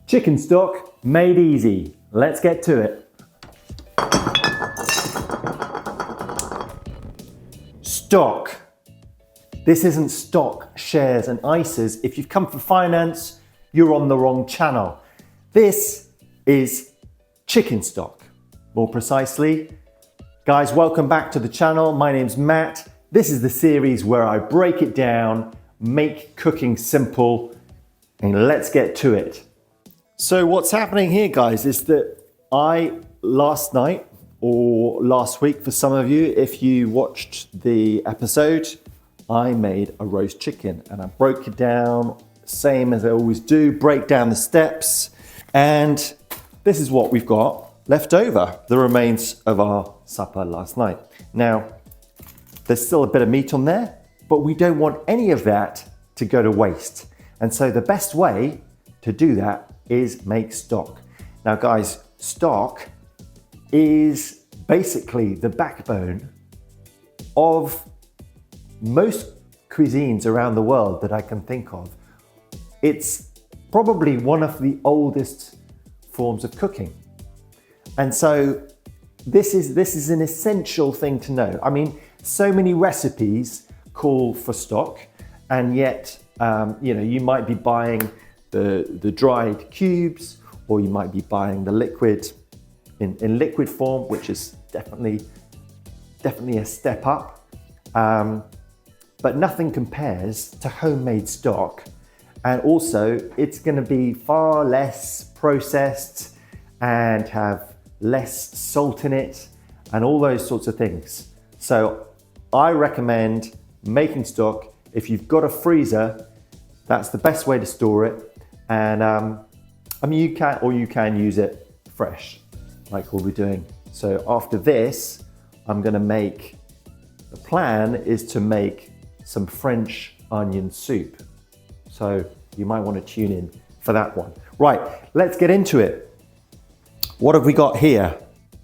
Chicken stock made easy. Let's get to it. Stock. This isn't stock, shares and ISAs. If you've come for finance, you're on the wrong channel. This is chicken stock. More precisely, guys, welcome back to the channel. My name's Matt. This is the series where I break it down, make cooking simple, and let's get to it. So what's happening here, guys, is that last night, or last week for some of you, if you watched the episode, I made a roast chicken and I broke it down, same as I always do, break down the steps. And this is what we've got left over, the remains of our supper last night. Now, there's still a bit of meat on there, but we don't want any of that to go to waste. And so the best way to do that is make stock. Now guys, stock is basically the backbone of most cuisines around the world that I can think of. It's probably one of the oldest forms of cooking. And so this is an essential thing to know. I mean, so many recipes call for stock, and yet you might be buying the dried cubes, or you might be buying the liquid in liquid form, which is definitely a step up. But nothing compares to homemade stock. And also it's going to be far less processed and have less salt in it and all those sorts of things. So I recommend making stock. If you've got a freezer, that's the best way to store it. And you can use it fresh, like we'll be doing. So after this, the plan is to make some French onion soup. So you might want to tune in for that one. Right, let's get into it. What have we got here?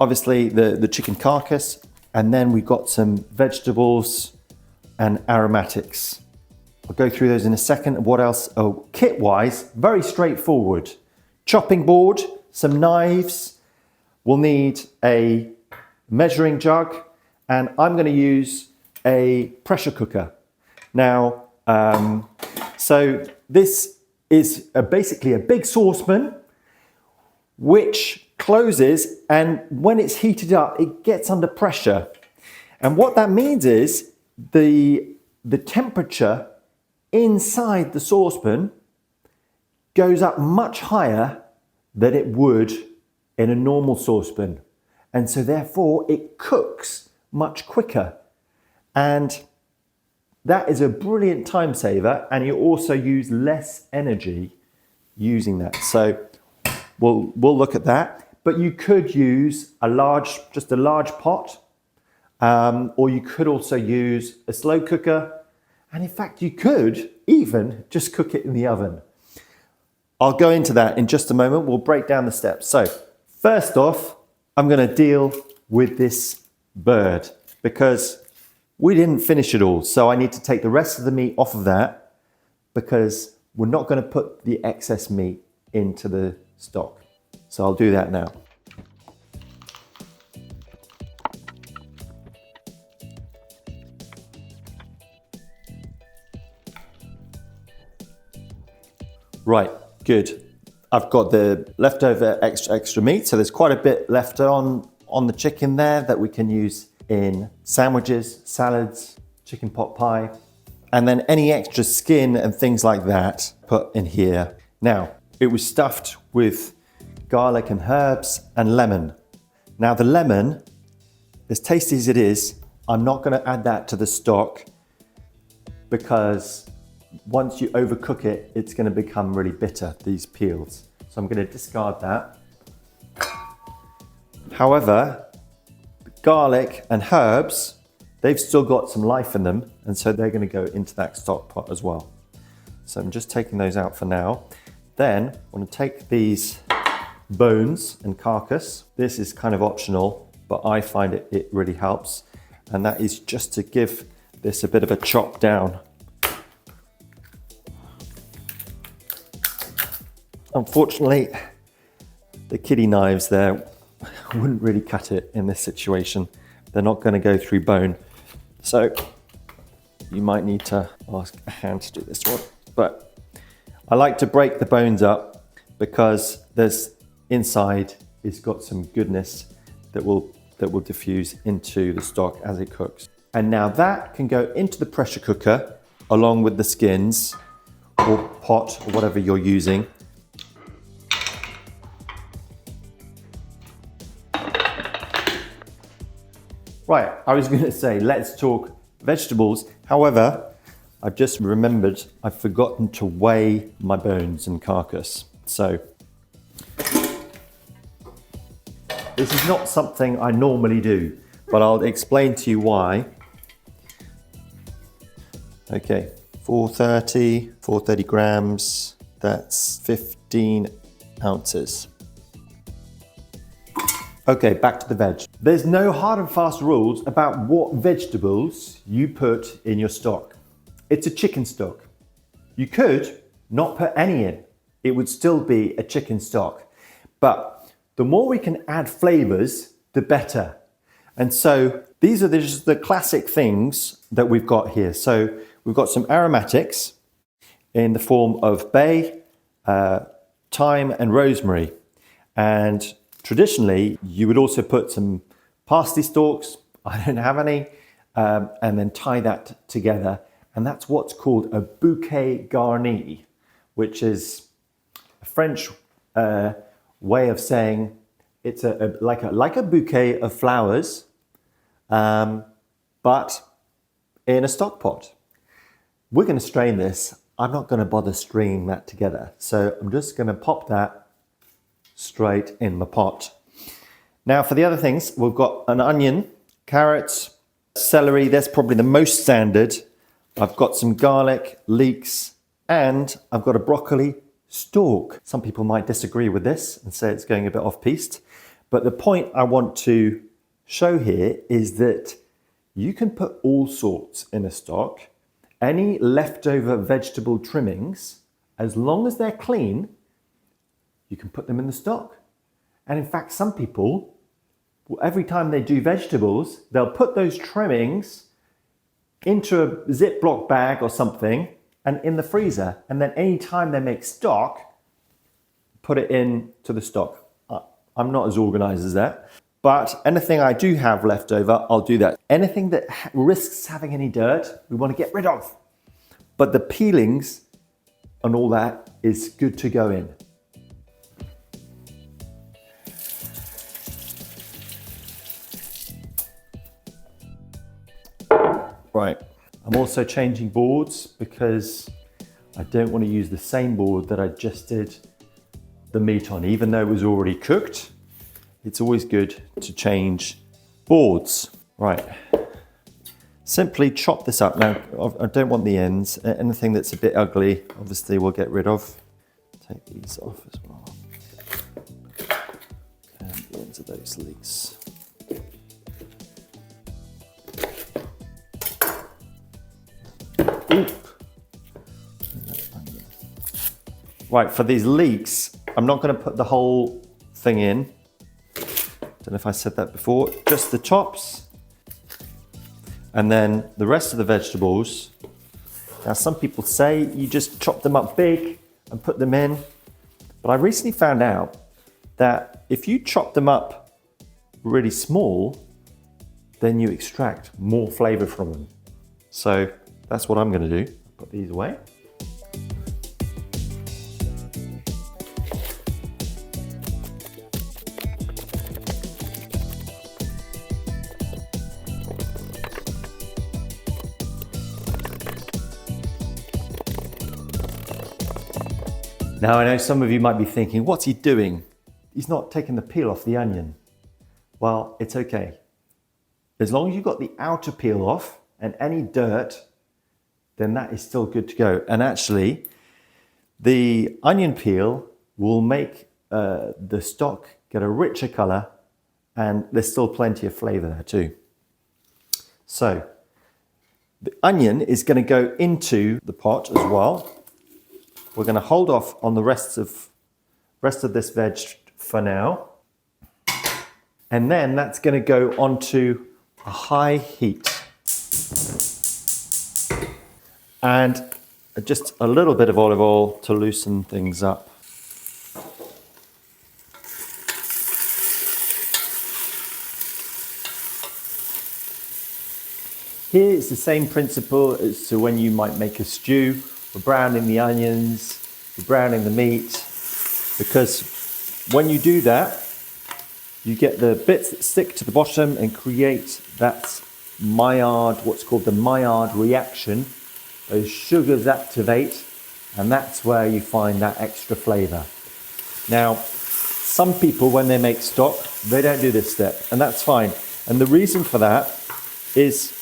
Obviously the chicken carcass, and then we've got some vegetables and aromatics. I'll go through those in a second. What else? Oh, kit-wise, very straightforward. Chopping board, some knives. We'll need a measuring jug, and I'm going to use a pressure cooker. Now, so this is basically a big saucepan which closes, and when it's heated up, it gets under pressure. And what that means is the temperature inside the saucepan goes up much higher than it would in a normal saucepan. And so therefore it cooks much quicker. And that is a brilliant time saver, and you also use less energy using that. So we'll look at that. But you could use just a large pot, or you could also use a slow cooker. And in fact, you could even just cook it in the oven. I'll go into that in just a moment. We'll break down the steps. So first off, I'm going to deal with this bird because we didn't finish it all. So I need to take the rest of the meat off of that because we're not going to put the excess meat into the stock. So I'll do that now. Right, good. I've got the leftover extra meat. So there's quite a bit left on the chicken there that we can use in sandwiches, salads, chicken pot pie, and then any extra skin and things like that put in here. Now, it was stuffed with garlic and herbs and lemon. Now the lemon, as tasty as it is, I'm not going to add that to the stock because once you overcook it, it's going to become really bitter, these peels. So I'm going to discard that. However, garlic and herbs, they've still got some life in them, and so they're going to go into that stock pot as well. So I'm just taking those out for now. Then I'm going to take these bones and carcass. This is kind of optional, but I find it really helps. And that is just to give this a bit of a chop down. Unfortunately, the kiddie knives there wouldn't really cut it in this situation. They're not going to go through bone. So you might need to ask a hand to do this one. But I like to break the bones up because there's inside it's got some goodness that will diffuse into the stock as it cooks. And now that can go into the pressure cooker along with the skins or pot or whatever you're using. Right, I was going to say, let's talk vegetables. However, I've just remembered I've forgotten to weigh my bones and carcass. So this is not something I normally do, but I'll explain to you why. Okay, 430 grams, that's 15 ounces. Okay, back to the veg. There's no hard and fast rules about what vegetables you put in your stock. It's a chicken stock. You could not put any in. It would still be a chicken stock. But the more we can add flavors, the better. And so these are just the classic things that we've got here. So we've got some aromatics in the form of bay, thyme and rosemary. And traditionally, you would also put some parsley stalks, I don't have any, and then tie that together. And that's what's called a bouquet garni, which is a French way of saying it's like a bouquet of flowers, but in a stock pot. We're going to strain this. I'm not going to bother stringing that together. So I'm just going to pop that straight in the pot. Now for the other things, we've got an onion, carrots, celery. That's probably the most standard. I've got some garlic, leeks, and I've got a broccoli stalk. Some people might disagree with this and say it's going a bit off-piste. But the point I want to show here is that you can put all sorts in a stock. Any leftover vegetable trimmings, as long as they're clean, you can put them in the stock. And in fact, some people, every time they do vegetables, they'll put those trimmings into a Ziploc bag or something and in the freezer. And then anytime they make stock, put it into the stock. I'm not as organized as that. But anything I do have left over, I'll do that. Anything that risks having any dirt, we want to get rid of. But the peelings and all that is good to go in. Right, I'm also changing boards because I don't want to use the same board that I just did the meat on. Even though it was already cooked, it's always good to change boards. Right, simply chop this up. Now, I don't want the ends. Anything that's a bit ugly, obviously we'll get rid of. Take these off as well. And the ends of those leeks. Right, for these leeks, I'm not going to put the whole thing in. Don't know if I said that before. Just the tops. And then the rest of the vegetables. Now, some people say you just chop them up big and put them in. But I recently found out that if you chop them up really small, then you extract more flavor from them. So that's what I'm going to do. Put these away. Now I know some of you might be thinking, what's he doing? He's not taking the peel off the onion. Well, it's okay. As long as you've got the outer peel off and any dirt, then that is still good to go. And actually, the onion peel will make the stock get a richer color, and there's still plenty of flavor there too. So the onion is going to go into the pot as well. We're going to hold off on the rest of rest of this veg for now. And then that's going to go onto a high heat. And just a little bit of olive oil to loosen things up. Here it's the same principle as to when you might make a stew. We're browning the onions, we're browning the meat, because when you do that, you get the bits that stick to the bottom and create that Maillard, what's called the Maillard reaction. Those sugars activate, and that's where you find that extra flavour. Now, some people, when they make stock, they don't do this step, and that's fine. And the reason for that is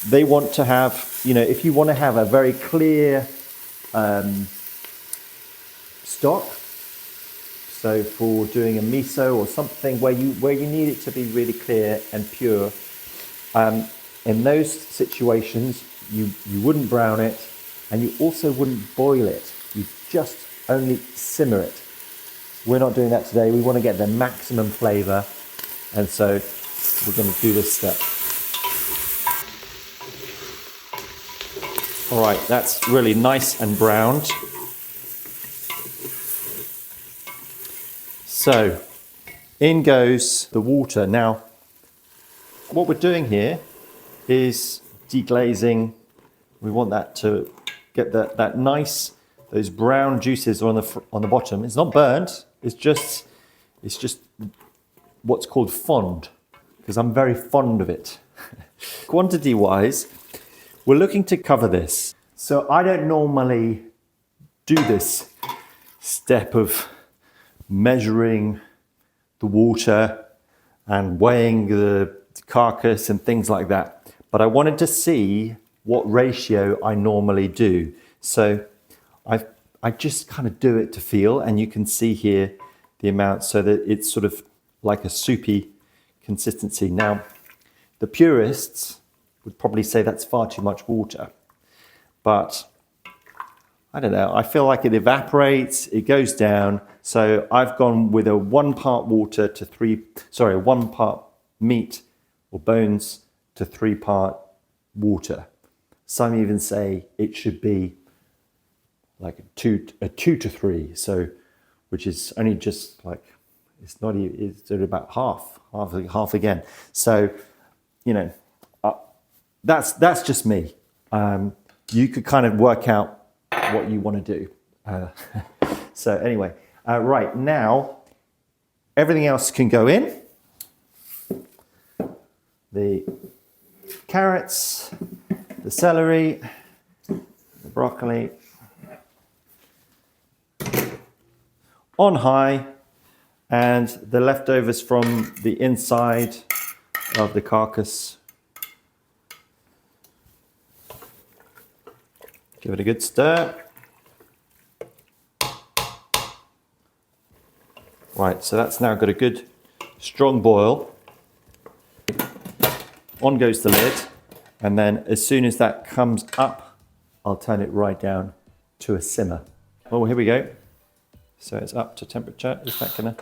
they want to have, if you want to have a very clear stock, so for doing a miso or something where you need it to be really clear and pure, in those situations, you wouldn't brown it, and you also wouldn't boil it. You just only simmer it. We're not doing that today. We want to get the maximum flavour, and so we're going to do this step. All right, that's really nice and browned. So in goes the water. Now, what we're doing here is deglazing. We want that to get that nice, those brown juices on the bottom. It's not burnt. It's just what's called fond, because I'm very fond of it. Quantity wise, we're looking to cover this. So I don't normally do this step of measuring the water and weighing the carcass and things like that. But I wanted to see what ratio I normally do. So I just kind of do it to feel, and you can see here the amount so that it's sort of like a soupy consistency. Now, the purists would probably say that's far too much water, but I don't know, I feel like it evaporates, it goes down. So I've gone with a 1 part water to 1 part meat or bones to 3 part water. Some even say it should be like a two to three, so which is only just like, it's not even, it's about half again. So, that's just me. You could kind of work out what you want to do. So anyway, right now, everything else can go in. The carrots, the celery, the broccoli, on high, and the leftovers from the inside of the carcass. Give it a good stir. Right, so that's now got a good strong boil. On goes the lid, and then as soon as that comes up, I'll turn it right down to a simmer. Oh, here we go. So it's up to temperature. Is that gonna?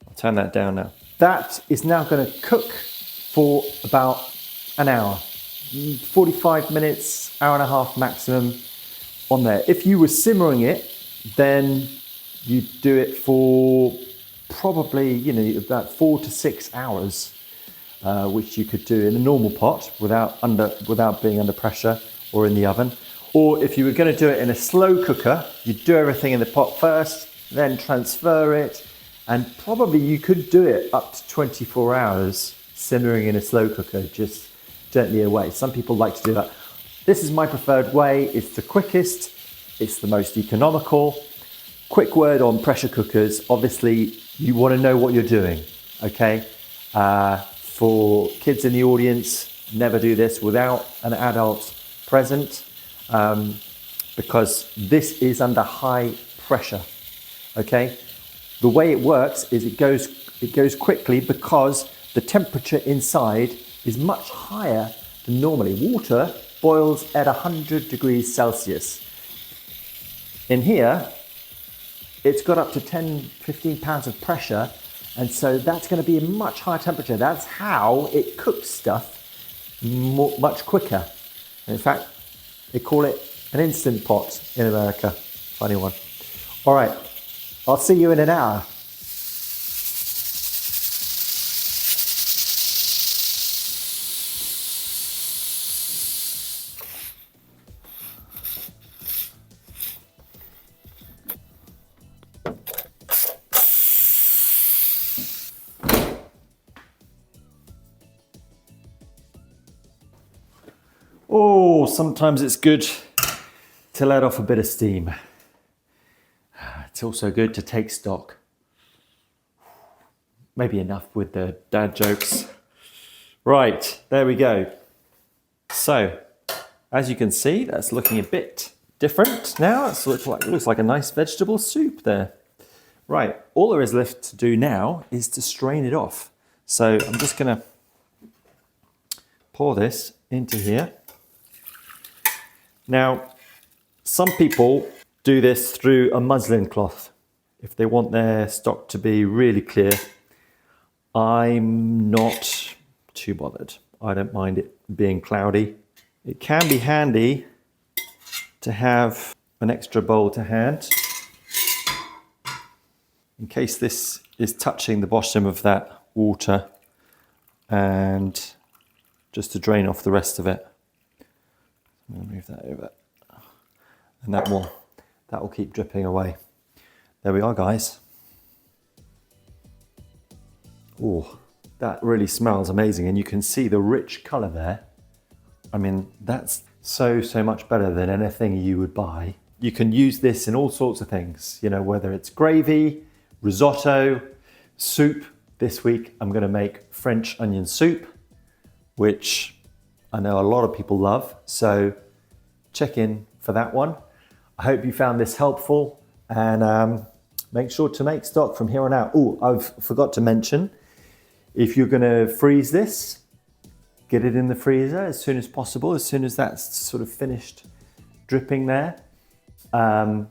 I'll turn that down now. That is now gonna cook for about an hour. 45 minutes, hour and a half maximum on there. If you were simmering it, then you'd do it for probably, about 4 to 6 hours, which you could do in a normal pot without being under pressure or in the oven. Or if you were going to do it in a slow cooker, you'd do everything in the pot first, then transfer it, and probably you could do it up to 24 hours simmering in a slow cooker, just gently away. Some people like to do that. This is my preferred way. It's the quickest, it's the most economical. Quick word on pressure cookers. Obviously, you want to know what you're doing, okay? For kids in the audience, never do this without an adult present, because this is under high pressure, okay? The way it works is it goes quickly because the temperature inside is much higher than normally. Water boils at 100 degrees Celsius. In here, it's got up to 10, 15 pounds of pressure. And so that's going to be a much higher temperature. That's how it cooks stuff much quicker. And in fact, they call it an instant pot in America. Funny one. All right, I'll see you in an hour. Oh, sometimes it's good to let off a bit of steam. It's also good to take stock. Maybe enough with the dad jokes. Right, there we go. So, as you can see, that's looking a bit different now. It looks like a nice vegetable soup there. Right, all there is left to do now is to strain it off. So I'm just gonna pour this into here. Now, some people do this through a muslin cloth if they want their stock to be really clear. I'm not too bothered. I don't mind it being cloudy. It can be handy to have an extra bowl to hand in case this is touching the bottom of that water, and just to drain off the rest of it. I'm going to move that over, and that will keep dripping away. There we are, guys. Oh, that really smells amazing, and you can see the rich colour there. I mean, that's so much better than anything you would buy. You can use this in all sorts of things, you know, whether it's gravy, risotto, soup. This week I'm going to make French onion soup, which I know a lot of people love, so check in for that one. I hope you found this helpful, and make sure to make stock from here on out. Oh, I've forgot to mention, if you're going to freeze this, get it in the freezer as soon as possible, as soon as that's sort of finished dripping there.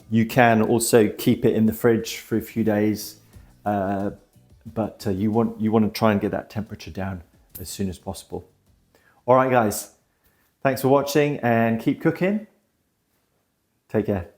You can also keep it in the fridge for a few days, but you want to try and get that temperature down as soon as possible. All right, guys, thanks for watching and keep cooking. Take care.